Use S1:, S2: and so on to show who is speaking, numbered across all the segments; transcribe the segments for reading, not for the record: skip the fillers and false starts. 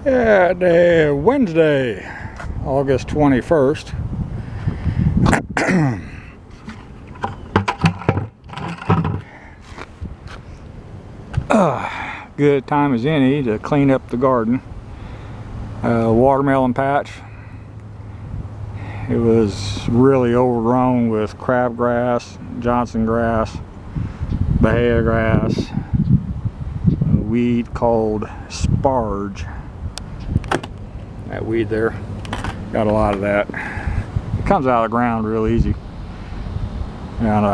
S1: Yeah, Wednesday, August 21st. Good time as any to clean up the garden. Watermelon patch. It was really overgrown with crabgrass, Johnson grass, Bahia grass, a weed called sparge. That weed there, got a lot of that. It comes out of the ground real easy. And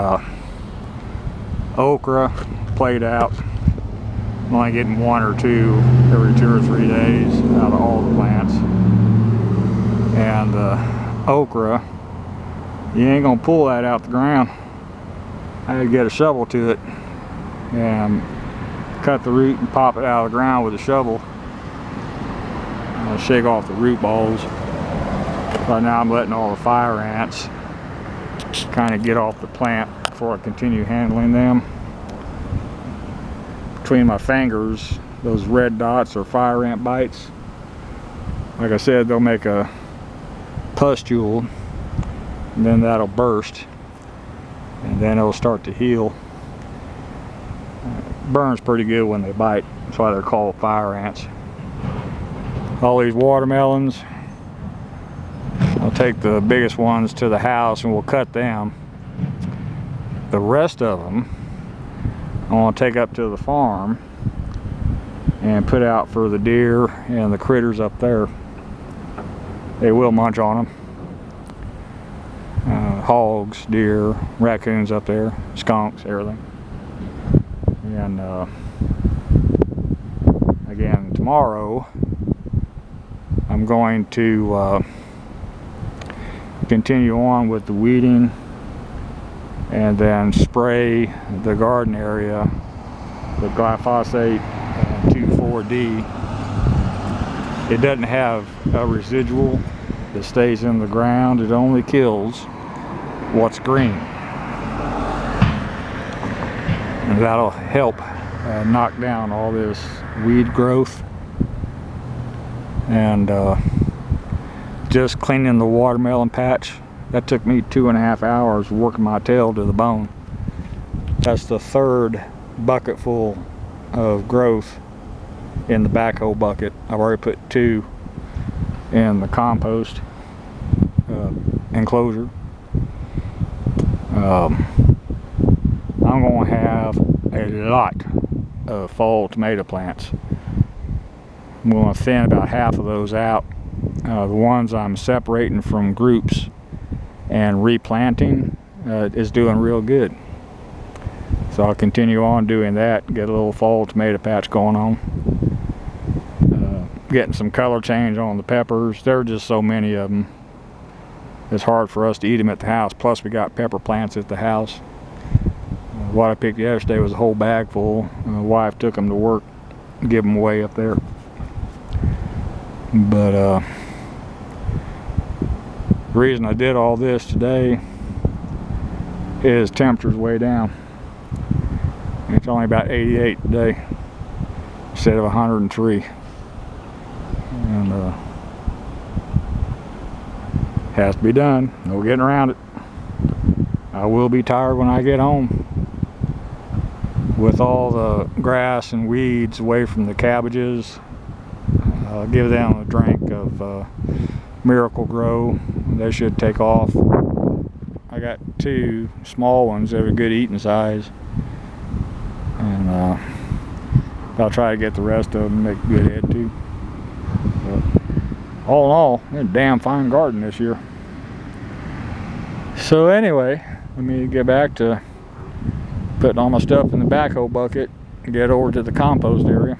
S1: okra played out. I'm only getting one or two every 2 or 3 days out of all the plants. And okra, you ain't gonna pull that out the ground. I had to get a shovel to it and cut the root and pop it out of the ground with a shovel. Shake off the root balls. Right now I'm letting all the fire ants kind of get off the plant before I continue handling them. Between my fingers, those red dots are fire ant bites. Like I said, they'll make a pustule, and then that'll burst, and then it'll start to heal. It burns pretty good when they bite. That's why they're called fire ants. All these watermelons, I'll take the biggest ones to the house and we'll cut them. The rest of them I want to take up to the farm and put out for the deer and the critters up there. They will munch on them. Hogs, deer, raccoons up there, skunks, everything. And again, tomorrow I'm going to continue on with the weeding and then spray the garden area with glyphosate and 2,4-D. It doesn't have a residual that stays in the ground. It only kills what's green. And that'll help knock down all this weed growth. And just cleaning the watermelon patch, that took me 2.5 hours working my tail to the bone. That's the third bucket full of growth in the backhoe bucket. I've already put 2 in the compost enclosure. I'm going to have a lot of fall tomato plants. I'm going to thin about half of those out. The ones I'm separating from groups and replanting is doing real good. So I'll continue on doing that, get a little fall tomato patch going on. Getting some color change on the peppers. There are just so many of them. It's hard for us to eat them at the house. Plus we got pepper plants at the house. What I picked yesterday was a whole bag full. My wife took them to work, give them away up there. But the reason I did all this today is temperature's way down. It's only about 88 today instead of 103. And has to be done. No getting around it. I will be tired when I get home with all the grass and weeds away from the cabbages. I'll give them a drink of Miracle Grow. They should take off. I got 2 small ones that are good eating size, and I'll try to get the rest of them, make a good head too. But all in all, it's a damn fine garden this year. So anyway, let me get back to putting all my stuff in the backhoe bucket and get over to the compost area.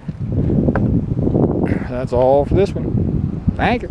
S1: That's all for this one. Thank you.